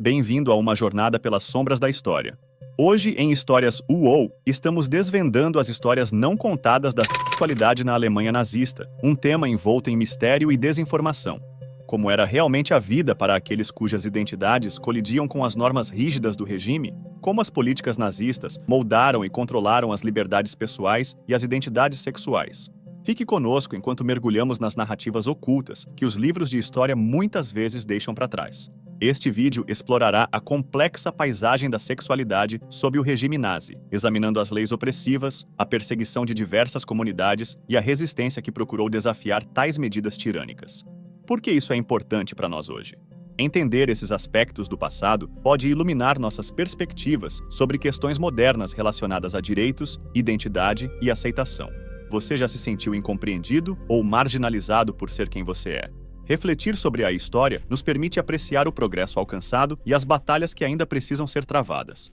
Bem-vindo a uma jornada pelas sombras da história. Hoje, em Histórias UOL, estamos desvendando as histórias não contadas da sexualidade na Alemanha nazista, um tema envolto em mistério e desinformação. Como era realmente a vida para aqueles cujas identidades colidiam com as normas rígidas do regime? Como as políticas nazistas moldaram e controlaram as liberdades pessoais e as identidades sexuais? Fique conosco enquanto mergulhamos nas narrativas ocultas que os livros de história muitas vezes deixam para trás. Este vídeo explorará a complexa paisagem da sexualidade sob o regime nazi, examinando as leis opressivas, a perseguição de diversas comunidades e a resistência que procurou desafiar tais medidas tirânicas. Por que isso é importante para nós hoje? Entender esses aspectos do passado pode iluminar nossas perspectivas sobre questões modernas relacionadas a direitos, identidade e aceitação. Você já se sentiu incompreendido ou marginalizado por ser quem você é? Refletir sobre a história nos permite apreciar o progresso alcançado e as batalhas que ainda precisam ser travadas.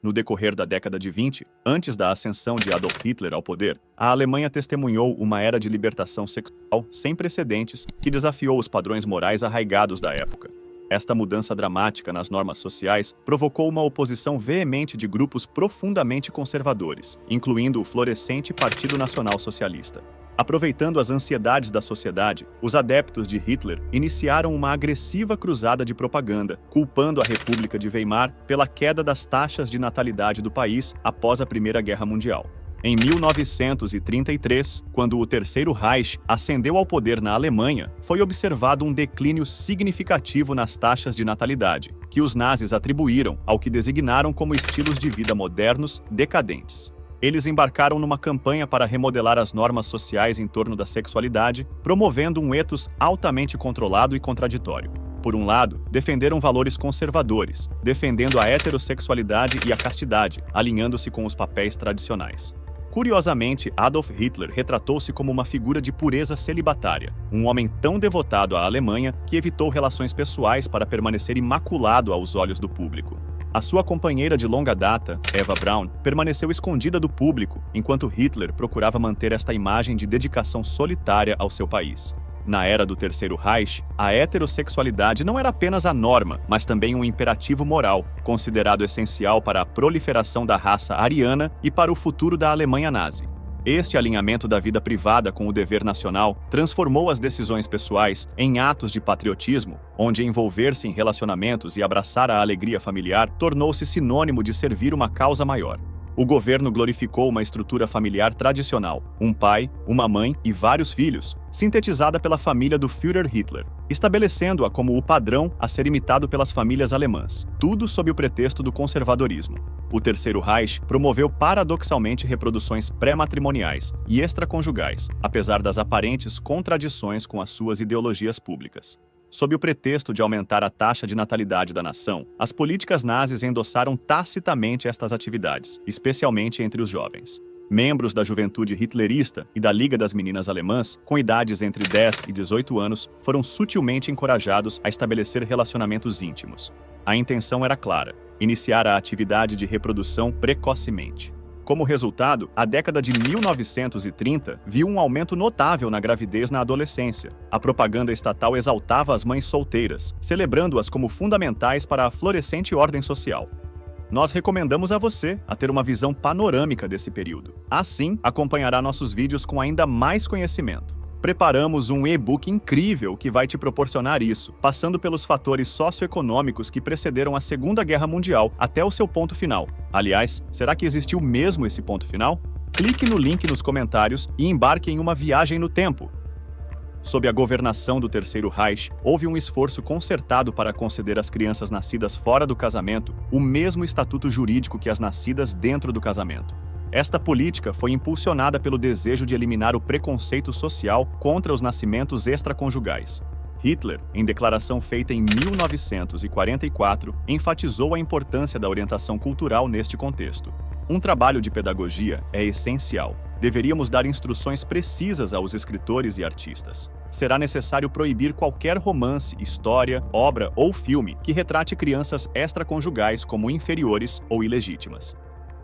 No decorrer da década de 20, antes da ascensão de Adolf Hitler ao poder, a Alemanha testemunhou uma era de libertação sexual sem precedentes que desafiou os padrões morais arraigados da época. Esta mudança dramática nas normas sociais provocou uma oposição veemente de grupos profundamente conservadores, incluindo o florescente Partido Nacional Socialista. Aproveitando as ansiedades da sociedade, os adeptos de Hitler iniciaram uma agressiva cruzada de propaganda, culpando a República de Weimar pela queda das taxas de natalidade do país após a Primeira Guerra Mundial. Em 1933, quando o Terceiro Reich ascendeu ao poder na Alemanha, foi observado um declínio significativo nas taxas de natalidade, que os nazis atribuíram ao que designaram como estilos de vida modernos decadentes. Eles embarcaram numa campanha para remodelar as normas sociais em torno da sexualidade, promovendo um ethos altamente controlado e contraditório. Por um lado, defenderam valores conservadores, defendendo a heterossexualidade e a castidade, alinhando-se com os papéis tradicionais. Curiosamente, Adolf Hitler retratou-se como uma figura de pureza celibatária, um homem tão devotado à Alemanha que evitou relações pessoais para permanecer imaculado aos olhos do público. A sua companheira de longa data, Eva Braun, permaneceu escondida do público, enquanto Hitler procurava manter esta imagem de dedicação solitária ao seu país. Na era do Terceiro Reich, a heterossexualidade não era apenas a norma, mas também um imperativo moral, considerado essencial para a proliferação da raça ariana e para o futuro da Alemanha nazi. Este alinhamento da vida privada com o dever nacional transformou as decisões pessoais em atos de patriotismo, onde envolver-se em relacionamentos e abraçar a alegria familiar tornou-se sinônimo de servir uma causa maior. O governo glorificou uma estrutura familiar tradicional, um pai, uma mãe e vários filhos, sintetizada pela família do Führer Hitler, estabelecendo-a como o padrão a ser imitado pelas famílias alemãs, tudo sob o pretexto do conservadorismo. O Terceiro Reich promoveu paradoxalmente reproduções pré-matrimoniais e extraconjugais, apesar das aparentes contradições com as suas ideologias públicas. Sob o pretexto de aumentar a taxa de natalidade da nação, as políticas nazis endossaram tacitamente estas atividades, especialmente entre os jovens. Membros da juventude hitlerista e da Liga das Meninas Alemãs, com idades entre 10 e 18 anos, foram sutilmente encorajados a estabelecer relacionamentos íntimos. A intenção era clara: iniciar a atividade de reprodução precocemente. Como resultado, a década de 1930 viu um aumento notável na gravidez na adolescência. A propaganda estatal exaltava as mães solteiras, celebrando-as como fundamentais para a florescente ordem social. Nós recomendamos a você a ter uma visão panorâmica desse período. Assim, acompanhará nossos vídeos com ainda mais conhecimento. Preparamos um e-book incrível que vai te proporcionar isso, passando pelos fatores socioeconômicos que precederam a Segunda Guerra Mundial até o seu ponto final. Aliás, será que existiu mesmo esse ponto final? Clique no link nos comentários e embarque em uma viagem no tempo. Sob a governação do Terceiro Reich, houve um esforço concertado para conceder às crianças nascidas fora do casamento o mesmo estatuto jurídico que as nascidas dentro do casamento. Esta política foi impulsionada pelo desejo de eliminar o preconceito social contra os nascimentos extraconjugais. Hitler, em declaração feita em 1944, enfatizou a importância da orientação cultural neste contexto. Um trabalho de pedagogia é essencial. Deveríamos dar instruções precisas aos escritores e artistas. Será necessário proibir qualquer romance, história, obra ou filme que retrate crianças extraconjugais como inferiores ou ilegítimas.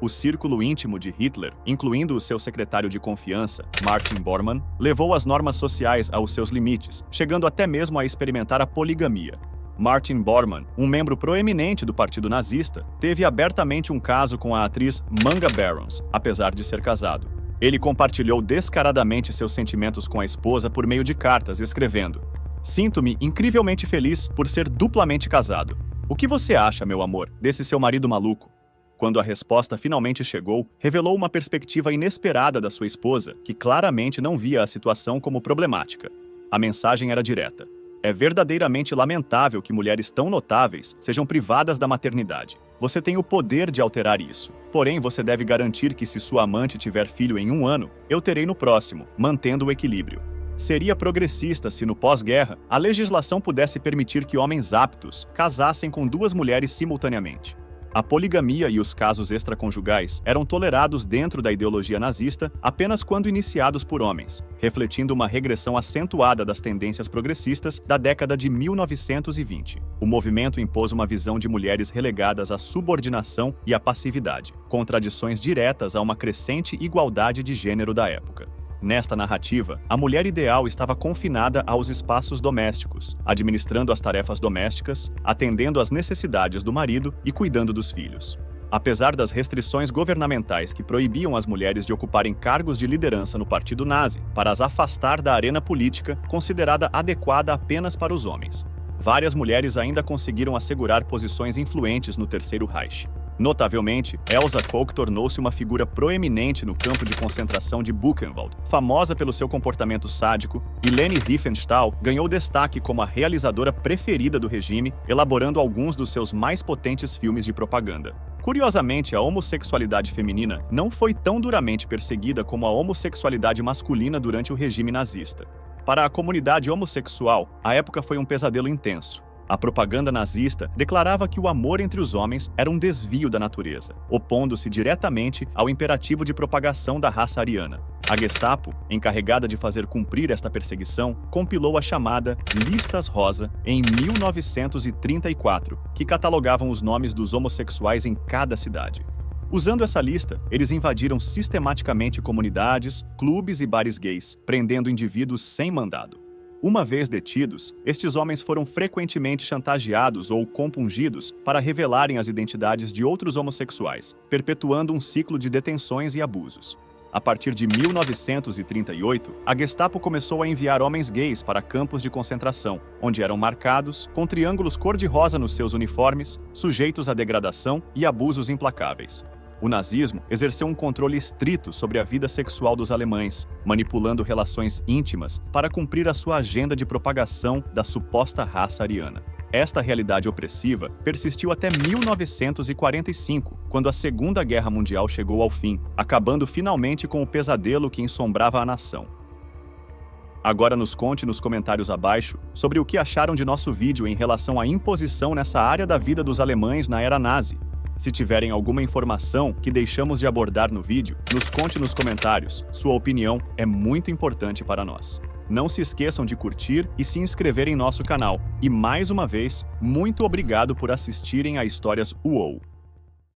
O círculo íntimo de Hitler, incluindo o seu secretário de confiança, Martin Bormann, levou as normas sociais aos seus limites, chegando até mesmo a experimentar a poligamia. Martin Bormann, um membro proeminente do Partido Nazista, teve abertamente um caso com a atriz Manga Barons, apesar de ser casado. Ele compartilhou descaradamente seus sentimentos com a esposa por meio de cartas, escrevendo: "Sinto-me incrivelmente feliz por ser duplamente casado. O que você acha, meu amor, desse seu marido maluco?" Quando a resposta finalmente chegou, revelou uma perspectiva inesperada da sua esposa, que claramente não via a situação como problemática. A mensagem era direta: "É verdadeiramente lamentável que mulheres tão notáveis sejam privadas da maternidade. Você tem o poder de alterar isso. Porém, você deve garantir que se sua amante tiver filho em 1 ano, eu terei no próximo, mantendo o equilíbrio." Seria progressista se no pós-guerra a legislação pudesse permitir que homens aptos casassem com 2 mulheres simultaneamente. A poligamia e os casos extraconjugais eram tolerados dentro da ideologia nazista apenas quando iniciados por homens, refletindo uma regressão acentuada das tendências progressistas da década de 1920. O movimento impôs uma visão de mulheres relegadas à subordinação e à passividade, contradições diretas a uma crescente igualdade de gênero da época. Nesta narrativa, a mulher ideal estava confinada aos espaços domésticos, administrando as tarefas domésticas, atendendo às necessidades do marido e cuidando dos filhos. Apesar das restrições governamentais que proibiam as mulheres de ocuparem cargos de liderança no Partido Nazi, para as afastar da arena política considerada adequada apenas para os homens, várias mulheres ainda conseguiram assegurar posições influentes no Terceiro Reich. Notavelmente, Elsa Koch tornou-se uma figura proeminente no campo de concentração de Buchenwald, famosa pelo seu comportamento sádico, e Leni Riefenstahl ganhou destaque como a realizadora preferida do regime, elaborando alguns dos seus mais potentes filmes de propaganda. Curiosamente, a homossexualidade feminina não foi tão duramente perseguida como a homossexualidade masculina durante o regime nazista. Para a comunidade homossexual, a época foi um pesadelo intenso. A propaganda nazista declarava que o amor entre os homens era um desvio da natureza, opondo-se diretamente ao imperativo de propagação da raça ariana. A Gestapo, encarregada de fazer cumprir esta perseguição, compilou a chamada Listas Rosa em 1934, que catalogavam os nomes dos homossexuais em cada cidade. Usando essa lista, eles invadiram sistematicamente comunidades, clubes e bares gays, prendendo indivíduos sem mandado. Uma vez detidos, estes homens foram frequentemente chantageados ou compungidos para revelarem as identidades de outros homossexuais, perpetuando um ciclo de detenções e abusos. A partir de 1938, a Gestapo começou a enviar homens gays para campos de concentração, onde eram marcados, com triângulos cor-de-rosa nos seus uniformes, sujeitos à degradação e abusos implacáveis. O nazismo exerceu um controle estrito sobre a vida sexual dos alemães, manipulando relações íntimas para cumprir a sua agenda de propagação da suposta raça ariana. Esta realidade opressiva persistiu até 1945, quando a Segunda Guerra Mundial chegou ao fim, acabando finalmente com o pesadelo que ensombrava a nação. Agora nos conte nos comentários abaixo sobre o que acharam de nosso vídeo em relação à imposição nessa área da vida dos alemães na era nazi. Se tiverem alguma informação que deixamos de abordar no vídeo, nos conte nos comentários. Sua opinião é muito importante para nós. Não se esqueçam de curtir e se inscrever em nosso canal. E mais uma vez, muito obrigado por assistirem a Histórias UOL.